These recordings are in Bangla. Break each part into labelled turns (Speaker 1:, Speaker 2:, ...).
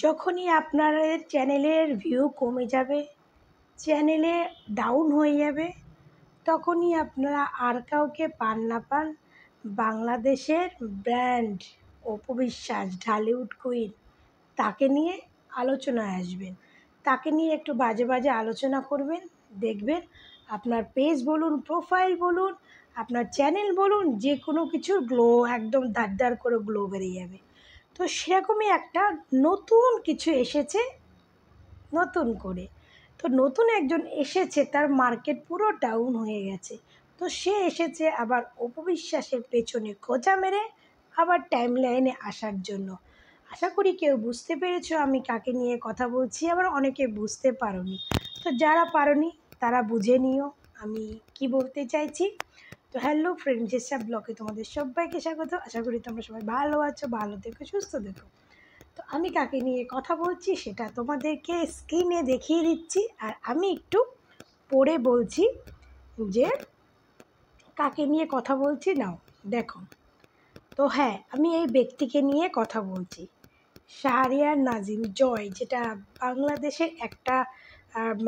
Speaker 1: যখনই আপনার চ্যানেলের ভিউ কমে যাবে, চ্যানেলে ডাউন হয়ে যাবে, তখনই আপনারা আর কাউকে পান না পান বাংলাদেশের ব্র্যান্ড অপু বিশ্বাস, ঢালিউড কুইন, তাকে নিয়ে আলোচনায় আসবেন। তাকে নিয়ে একটু বাজে বাজে আলোচনা করবেন, দেখবেন আপনার পেজ বলুন, প্রোফাইল বলুন, আপনার চ্যানেল বলুন, যে কোনো কিছুর গ্লো একদম দাঁড় করে গ্লো বেরিয়ে যাবে। তো সেরকমই একটা নতুন কিছু এসেছে, নতুন করে। তো নতুন একজন এসেছে, তার মার্কেট পুরো ডাউন হয়ে গেছে। তো সে এসেছে আবার অপু বিশ্বাসের পেছনে খোঁচা মেরে আবার টাইম লাইনে আসার জন্য। আশা করি কেউ বুঝতে পেরেছো আমি কাকে নিয়ে কথা বলছি, আবার অনেকে বুঝতে পারোনি। তো যারা পারোনি তারা বুঝে নিও আমি কি বলতে চাইছি। তো হ্যালো ফ্রেন্ড, যেসব ব্লগে তোমাদের সবাইকে স্বাগত। আশা করি তোমরা সবাই ভালো আছো, ভালো থেকো, সুস্থ থেকো। তো আমি কাকে নিয়ে কথা বলছি সেটা তোমাদেরকে স্ক্রিনে দেখিয়ে দিচ্ছি, আর আমি একটু পড়ে বলছি যে কাকে নিয়ে কথা বলছি। নাও দেখো। তো হ্যাঁ, আমি এই ব্যক্তিকে নিয়ে কথা বলছি, শাহরিয়ার নাজিম জয়, যেটা বাংলাদেশের একটা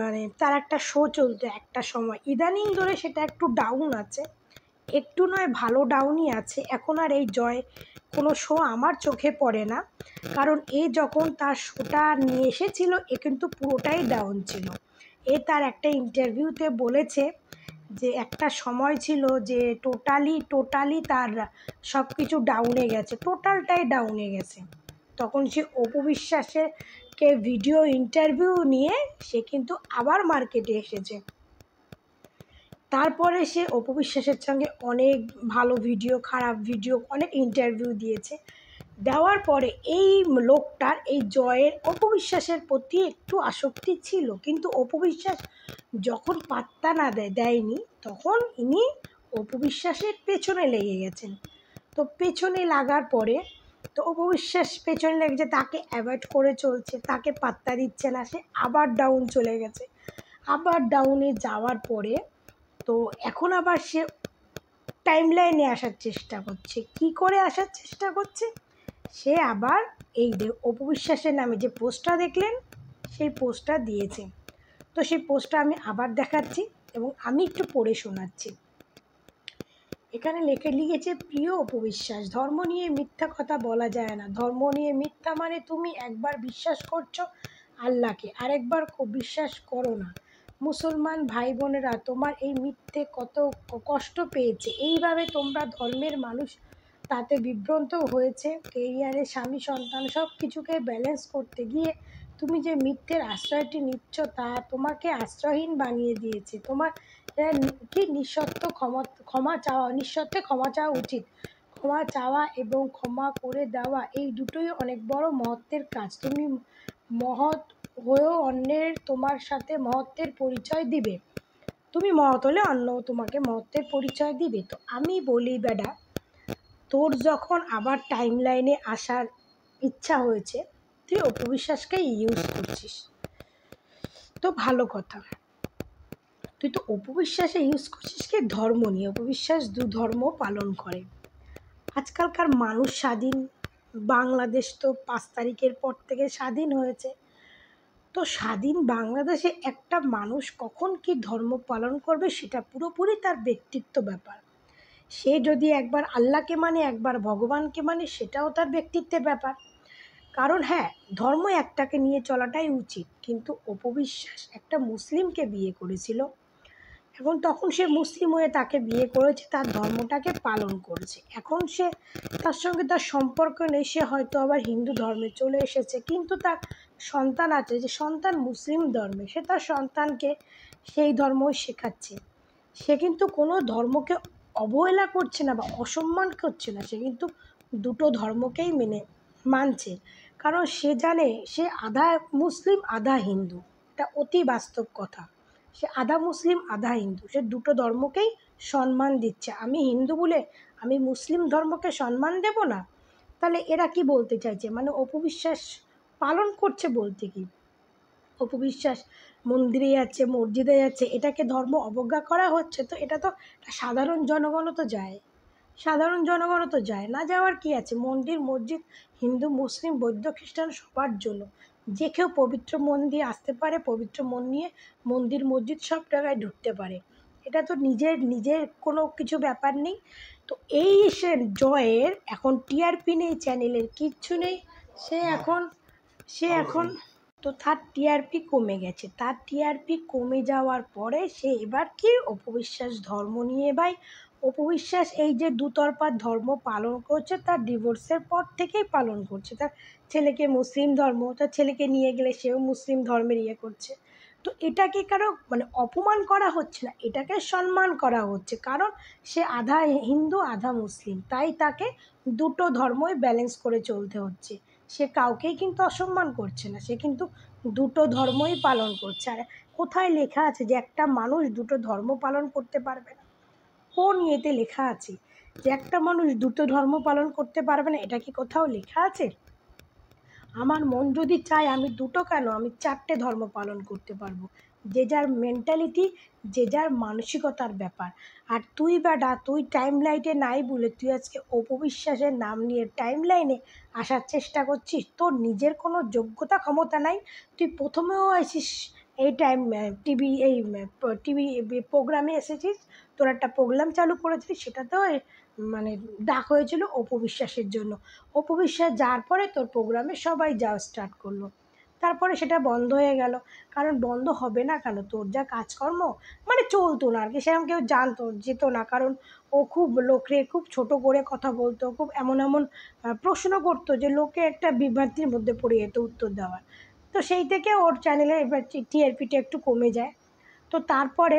Speaker 1: মানে তার একটা শো চলতো একটা সময়। ইদানিং ধরে সেটা একটু ডাউন আছে, একটু নয় ভালো ডাউনই আছে। এখন আর এই জয় কোনো শো আমার চোখে পড়ে না, কারণ এ যখন তার শোটা নিয়ে এসেছিল এ কিন্তু পুরোটাই ডাউন ছিল। এ তার একটা ইন্টারভিউতে বলেছে যে একটা সময় ছিল যে টোটালি তার সব কিছু ডাউনে গেছে, টোটালটাই ডাউনে গেছে। তখন সে অপু বিশ্বাসের ভিডিও ইন্টারভিউ নিয়ে সে কিন্তু আবার মার্কেটে এসেছে। তারপরে সে অপু বিশ্বাসের সঙ্গে অনেক ভালো ভিডিও, খারাপ ভিডিও, অনেক ইন্টারভিউ দিয়েছে। দেওয়ার পরে এই লোকটার, এই জয়ের অপু বিশ্বাসের প্রতি একটু আসক্তি ছিল, কিন্তু অপু বিশ্বাস যখন পাত্তা না দেয়নি তখন ইনি অপু বিশ্বাসের পেছনে লেগে গেছেন। তো পেছনে লাগার পরে তো অপু বিশ্বাস পেছনে লেগেছে, তাকে অ্যাভয়েড করে চলছে, তাকে পাত্তা দিচ্ছে না, সে আবার ডাউন চলে গেছে। আবার ডাউনে যাওয়ার পরে তো এখন আবার সে টাইম লাইনে আসার চেষ্টা করছে। কি করে আসার চেষ্টা করছে? সে আবার এই অপু বিশ্বাসের নামে যে পোস্টটা দেখলেন সেই পোস্টটা দিয়েছে। তো সেই পোস্টটা আমি আবার দেখাচ্ছি এবং আমি একটু পড়ে শোনাচ্ছি। এখানে লিখেছে, প্রিয় অপু বিশ্বাস, ধর্ম নিয়ে মিথ্যা কথা বলা যায় না। ধর্ম নিয়ে মিথ্যা মানে তুমি একবার বিশ্বাস করছো আল্লাহকে, আরেকবার বিশ্বাস করো না। মুসলমান ভাই বোনেরা তোমার এই মিথ্যে কত কষ্ট পেয়েছে। এইভাবে তোমরা ধর্মের মানুষ তাতে বিভ্রান্ত হয়েছে। কেরিয়ারে, স্বামী, সন্তান সব কিছুকে ব্যালেন্স করতে গিয়ে তুমি যে মিথ্যের আশ্রয়টি নিচ্ছ তা তোমাকে আশ্রয়হীন বানিয়ে দিয়েছে। তোমার কি নিঃশর্তে ক্ষমা চাওয়া উচিত। ক্ষমা চাওয়া এবং ক্ষমা করে দেওয়া এই দুটোই অনেক বড় মহত্বের কাজ। তুমি মহৎ হয়েও অন্যের তোমার সাথে মহত্বের পরিচয় দিবে। তুমি মহৎ হলে অন্য তোমাকে মহত্বের পরিচয় দিবে। তো আমি বলি বেডা, তোর যখন আবার টাইম লাইনে আসার ইচ্ছা হয়েছে, তুই অপু বিশ্বাসকেই ইউজ করছিস, তো ভালো কথা। তুই তো অপু বিশ্বাসে ইউজ করছিস কি ধর্ম নিয়ে। অপু বিশ্বাস দু ধর্ম পালন করে। আজকালকার মানুষ স্বাধীন, বাংলাদেশ তো 5 তারিখের পর থেকে স্বাধীন হয়েছে। তো স্বাধীন বাংলাদেশে একটা মানুষ কখন কি ধর্ম পালন করবে সেটা পুরোপুরি তার ব্যক্তিত্ব ব্যাপার। সে যদি একবার আল্লাহকে মানে, একবার ভগবানকে মানে, সেটাও তার ব্যক্তিত্বের ব্যাপার। কারণ হ্যাঁ, ধর্ম একটাকে নিয়ে চলাটাই উচিত, কিন্তু অপু বিশ্বাস একটা মুসলিমকে বিয়ে করেছিল এবং তখন সে মুসলিম হয়ে তাকে বিয়ে করেছে, তার ধর্মটাকে পালন করেছে। এখন সে তার সঙ্গে তার সম্পর্ক নেই, সে হয়তো আবার হিন্দু ধর্মে চলে এসেছে, কিন্তু তার সন্তান আছে, যে সন্তান মুসলিম ধর্মে, সে তার সন্তানকে সেই ধর্মই শেখাচ্ছে। সে কিন্তু কোনো ধর্মকে অবহেলা করছে না বা অসম্মান করছে না, সে কিন্তু দুটো ধর্মকেই মানছে। কারণ সে জানে সে আধা মুসলিম আধা হিন্দু, এটা অতি বাস্তব কথা। সে আধা মুসলিম আধা হিন্দু, সে দুটো ধর্মকেই সম্মান দিচ্ছে। আমি হিন্দু বলে আমি মুসলিম ধর্মকে সম্মান দেব না? তাহলে এরা কি বলতে চাইছে? মানে অপু বিশ্বাস পালন করছে বলতে কি? অপু বিশ্বাস মন্দিরে যাচ্ছে, মসজিদে যাচ্ছে, এটাকে ধর্ম অবজ্ঞা করা হচ্ছে? তো এটা তো সাধারণ জনগণও তো যায়, সাধারণ জনগণও তো যায়, না যাওয়ার কি আছে? মন্দির মসজিদ হিন্দু মুসলিম বৌদ্ধ খ্রিস্টান সবার জন্য, যে কেউ পবিত্র মন দিয়ে আসতে পারে, পবিত্র মন নিয়ে মন্দির মসজিদ সব জায়গায় ঢুকতে পারে। এটা তো নিজের নিজের কোনো কিছু ব্যাপার নেই। তো এই সে জয়ের এখন টিআরপি নেই, চ্যানেলের কিচ্ছু নেই। সে এখন তো তার টিআরপি কমে গেছে। তার টিআরপি কমে যাওয়ার পরে সে এবার কি অপবিশ্বাস ধর্ম নিয়ে ভাই, অপবিশ্বাস এই যে দুতরফা ধর্ম পালন করছে, তার ডিভোর্সের পর থেকেই পালন করছে। তার ছেলেকে মুসলিম ধর্ম, তার ছেলেকে নিয়ে গেলে সেও মুসলিম ধর্মের ইয়ে করছে। তো এটাকে কারো মানে অপমান করা হচ্ছে না, এটাকে সম্মান করা হচ্ছে, কারণ সে আধা হিন্দু আধা মুসলিম, তাই তাকে দুটো ধর্মই ব্যালেন্স করে চলতে হচ্ছে। সে কাউকেই কিন্তু অসম্মান করছে না, সে কিন্তু দুটো ধর্মই পালন করছে। আর কোথায় লেখা আছে যে একটা মানুষ দুটো ধর্ম পালন করতে পারবে না? কোন ইয়েতে লেখা আছে যে একটা মানুষ দুটো ধর্ম পালন করতে পারবে না? এটা কি কোথাও লেখা আছে? আমার মন যদি চায় আমি দুটো কেন, আমি চারটে ধর্ম পালন করতে পারবো। যে যার মেন্টালিটি, যে যার মানসিকতার ব্যাপার। আর তুই বেটা, তুই টাইম লাইনে নাই বলে তুই আজকে অপবিশ্বাসের নাম নিয়ে টাইম লাইনে আসার চেষ্টা করছিস। তোর নিজের কোনো যোগ্যতা ক্ষমতা নাই। তুই প্রথমেও আসিস এই টাইম টিভি, এই টিভি প্রোগ্রামে এসেছিস, তোর একটা প্রোগ্রাম চালু করেছিস, সেটাতেও মানে ডাক হয়েছিল অপবিশ্বাসের জন্য। অপবিশ্বাস যাওয়ার পরে তোর প্রোগ্রামে সবাই যাওয়া স্টার্ট করলো। তারপরে সেটা বন্ধ হয়ে গেল। কারণ বন্ধ হবে না কেন, তোর যা কাজকর্ম মানে চলতো না আর কি, সেরকম কেউ জানতো যেত না। কারণ ও খুব লোকরে খুব ছোট করে কথা বলতো, খুব এমন এমন প্রশ্ন করতো যে লোকে একটা বিভ্রান্তির মধ্যে পড়ে যেত উত্তর দেওয়ার। তো সেই থেকে ওর চ্যানেলে এবার টিআরপিটা একটু কমে যায়। তো তারপরে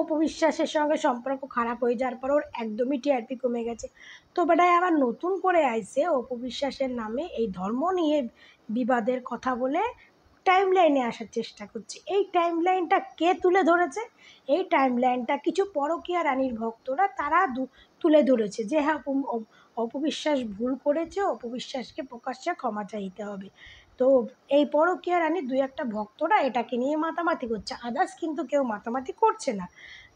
Speaker 1: অপবিশ্বাসের সঙ্গে সম্পর্ক খারাপ হয়ে যাওয়ার পর ওর একদমই টিআরপি কমে গেছে। তো বেটায় আবার নতুন করে আইসে অপবিশ্বাসের নামে এই ধর্ম নিয়ে বিবাদের কথা বলে টাইম লাইনে আসার চেষ্টা করছে। এই টাইম লাইনটা কে তুলে ধরেছে? এই টাইম লাইনটা কিছু পরকীয়া রানীর ভক্তরা, তারা তুলে ধরেছে যে হ্যাঁ অপবিশ্বাস ভুল করেছে, অপবিশ্বাসকে প্রকাশ্যে ক্ষমা চাইতে হবে। তো এই পরকীয়া রানীর দুই একটা ভক্তরা এটাকে নিয়ে মাতামাতি করছে, আদার্স কিন্তু কেউ মাতামাতি করছে না।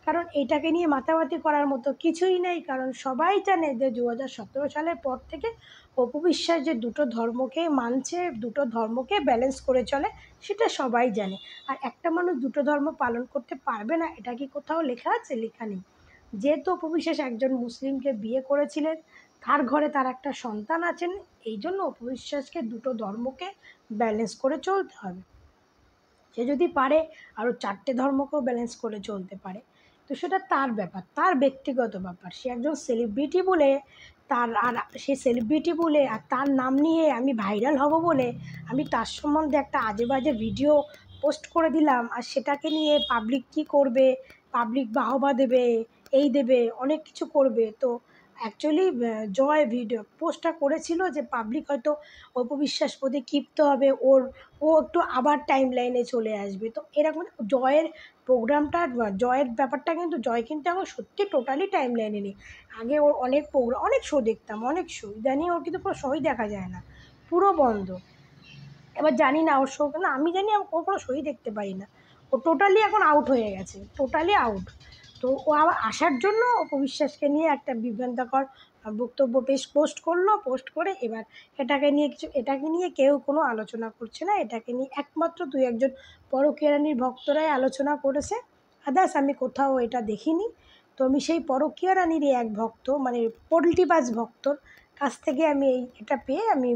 Speaker 1: কারণ এটাকে নিয়ে মাতামাতি করার মতো কিছুই নেই, কারণ সবাই জানে যে 2017 সালের পর থেকে অপবিশ্বাস যে দুটো ধর্মকে মানছে, দুটো ধর্মকে ব্যালেন্স করে চলে, সেটা সবাই জানে। আর একটা মানুষ দুটো ধর্ম পালন করতে পারবে না, এটা কি কোথাও লেখা আছে? লেখা নেই। যেহেতু অপবিশ্বাস একজন মুসলিমকে বিয়ে করেছিলেন, তার ঘরে তার একটা সন্তান আছেন, এই জন্য অপবিশ্বাসকে দুটো ধর্মকে ব্যালেন্স করে চলতে হবে। সে যদি পারে আরও চারটে ধর্মকেও ব্যালেন্স করে চলতে পারে, তো সেটা তার ব্যাপার, তার ব্যক্তিগত ব্যাপার। সে একজন সেলিব্রিটি বলে, তার আর সে সেলিব্রিটি বলে আর তার নাম নিয়ে আমি ভাইরাল হব বলে আমি তার সম্বন্ধে একটা আজে বাজে ভিডিও পোস্ট করে দিলাম, আর সেটাকে নিয়ে পাবলিক কী করবে, পাবলিক বাহবা দেবে, এই দেবে, অনেক কিছু করবে। তো অ্যাকচুয়ালি জয় ভিডিও পোস্টটা করেছিল যে পাবলিক হয়তো অপবিশ্বাস প্রতি ক্ষিপ্ত হবে, ও একটু আবার টাইম লাইনে চলে আসবে। তো এরকম জয়ের প্রোগ্রামটা, জয়ের ব্যাপারটা কিন্তু জয় কিন্তু এখন সত্যি টোটালি টাইম লাইনে নেই। আগে ওর অনেক প্রোগ্রাম, অনেক শো দেখতাম, অনেক শো, ইদানিং ওর কিন্তু পুরো শোই দেখা যায় না, পুরো বন্ধ। এবার জানি না ওর শো, না আমি জানি ওর কোনো শোই দেখতে পাই না, ও টোটালি এখন আউট হয়ে গেছে, টোটালি আউট। তো ও আবার আসার জন্য অপবিশ্বাসকে নিয়ে একটা বিভ্রান্তকর বক্তব্য পোস্ট করলো, পোস্ট করে এবার এটাকে নিয়ে কেউ কোনো আলোচনা করছে না, এটাকে নিয়ে একমাত্র দুই একজন পরকীয়া রানীর ভক্তরাই আলোচনা করেছে, আদার্স আমি কোথাও এটা দেখিনি। তো আমি সেই পরকীয়া রানীরই এক ভক্ত, মানে পোল্ট্রিবাজ ভক্তর কাছ থেকে আমি এটা পেয়ে আমি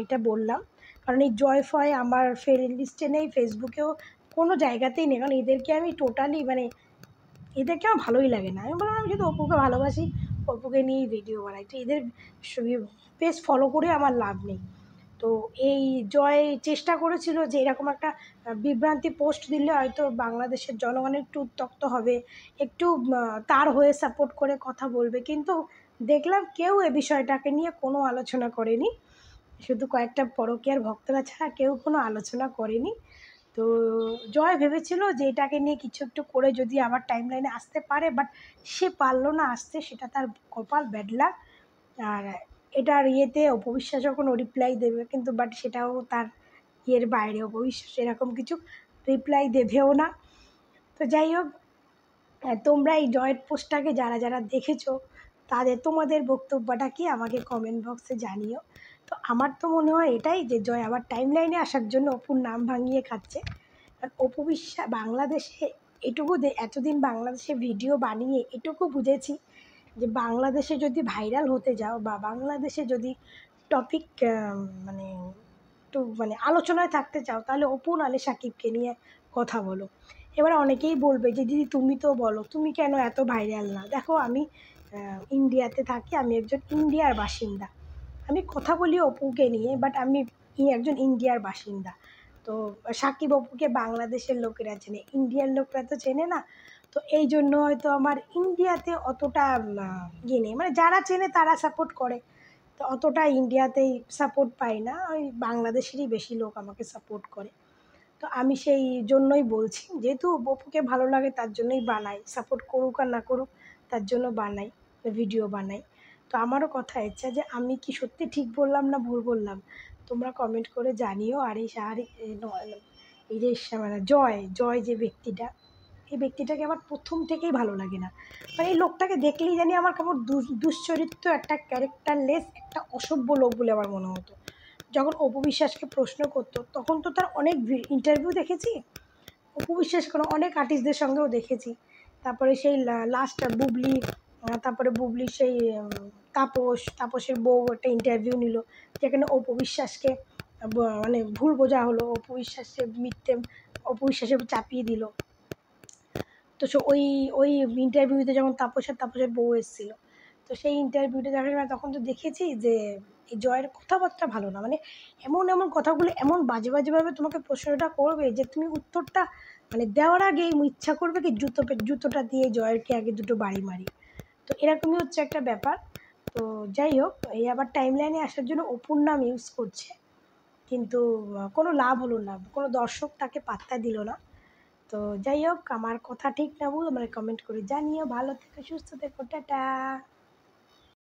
Speaker 1: এটা বললাম। কারণ এই জয় ফয় আমার ফ্রেন্ড লিস্টে নেই, ফেসবুকেও কোনো জায়গাতেই নেই, কারণ এদেরকে আমি টোটালি মানে এদেরকে আমার ভালোই লাগে না। আমি বললাম আমি শুধু অপুকে ভালোবাসি, অপুকে নিয়েই ভিডিও বানাই, তো এদের পেজ ফলো করে আমার লাভ নেই। তো এই জয় চেষ্টা করেছিল যে এরকম একটা বিভ্রান্তি পোস্ট দিলে হয়তো বাংলাদেশের জনগণ একটু উত্তক্ত হবে, একটু তার হয়ে সাপোর্ট করে কথা বলবে, কিন্তু দেখলাম কেউ এ বিষয়টাকে নিয়ে কোনো আলোচনা করেনি, শুধু কয়েকটা পরকীয়ার ভক্তরা ছাড়া কেউ কোনো আলোচনা করেনি। তো জয় ভেবেছিল যে এটাকে নিয়ে কিছু একটু করে যদি আবার টাইম লাইনে আসতে পারে, বাট সে পারলো না আসতে, সেটা তার কপাল, ব্যাড লাক। আর এটার ইয়েতে অপবিশ্বাস যখন ও রিপ্লাই দেবে কিন্তু, বাট সেটাও তার ইয়ের বাইরে, অপবিশ্বাস এরকম কিছু রিপ্লাই দেবেও না। তো যাই হোক, তোমরা এই জয়ের পোস্টটাকে যারা যারা দেখেছো তোমাদের বক্তব্যটা কি আমাকে কমেন্ট বক্সে জানিও। তো আমার তো মনে হয় এটাই যে জয় আবার টাইমলাইনে আসার জন্য অপুর নাম ভাঙিয়ে খাচ্ছে। কারণ অপু বিশ্বাস বাংলাদেশে এটুকু এতদিন বাংলাদেশে ভিডিও বানিয়ে এটুকু বুঝেছি যে বাংলাদেশে যদি ভাইরাল হতে যাও বা বাংলাদেশে যদি টপিক মানে একটু মানে আলোচনায় থাকতে চাও, তাহলে অপু নাহলে সাকিবকে নিয়ে কথা বলো। এবার অনেকেই বলবে যে দিদি তুমি তো বলো, তুমি কেন এত ভাইরাল না? দেখো আমি ইন্ডিয়াতে থাকি, আমি একজন ইন্ডিয়ার বাসিন্দা, আমি কথা বলি অপুকে নিয়ে, বাট আমি একজন ইন্ডিয়ার বাসিন্দা। তো সাকিব অপুকে বাংলাদেশের লোকেরা চেনে, ইন্ডিয়ার লোকরা তো চেনে না। তো এই জন্য হয়তো আমার ইন্ডিয়াতে অতটা ইয়ে নেই, মানে যারা চেনে তারা সাপোর্ট করে, তো অতটা ইন্ডিয়াতেই সাপোর্ট পাই না, ওই বাংলাদেশেরই বেশি লোক আমাকে সাপোর্ট করে। তো আমি সেই জন্যই বলছি, যেহেতু অপুকে ভালো লাগে তার জন্যই বানাই, সাপোর্ট করুক আর না করুক তার জন্য বানাই, ভিডিও বানাই। তো আমারও কথা ইচ্ছা যে আমি কি সত্যি ঠিক বললাম না ভুল বললাম, তোমরা কমেন্ট করে জানিও। আর এই যে মানে জয় জয় যে ব্যক্তিটা, এই ব্যক্তিটাকে আমার প্রথম থেকেই ভালো লাগে না। মানে এই লোকটাকে দেখলেই জানি আমার কেমন দুশ্চরিত্র, একটা ক্যারেক্টারলেস, একটা অসভ্য লোক বলে আমার মনে হতো। যখন অপু বিশ্বাসকে প্রশ্ন করতো তখন তো তার অনেক ইন্টারভিউ দেখেছি, অপু বিশ্বাস করে অনেক আর্টিস্টদের সঙ্গেও দেখেছি। তারপরে সেই লাস্ট বুবলি, তারপরে বুবলি সেই তাপসের বউ একটা ইন্টারভিউ নিল, যেখানে অপু বিশ্বাসকে মানে ভুল বোঝা হলো, অপু বিশ্বাসকে মিথ্যে অপু বিশ্বাসে চাপিয়ে দিল। তো ওই ওই ইন্টারভিউতে যখন তাপসের বউ এসেছিলো, তো সেই ইন্টারভিউটা যখন তখন তো দেখেছি যে এই জয়ের কথাবার্তা ভালো না, মানে এমন এমন কথাগুলো এমন বাজে বাজেভাবে তোমাকে প্রশ্নটা করবে যে তুমি উত্তরটা মানে দেওয়ার আগেই ইচ্ছা করবে কি জুতোটা দিয়ে জয়েরকে আগে দুটো বাড়ি মারি। তো এরকমই হচ্ছে একটা ব্যাপার। তো যাই হোক, এই আবার টাইমলাইনে আসার জন্য অপুর নাম ইউজ করছে, কিন্তু কোনো লাভ হলো না, কোনো দর্শক তাকে পাত্তা দিল না। তো যাই হোক, আমার কথা ঠিক না ভুল আমার কমেন্ট করে জানিও। ভালো থেকো, সুস্থ থেকো, টাটা।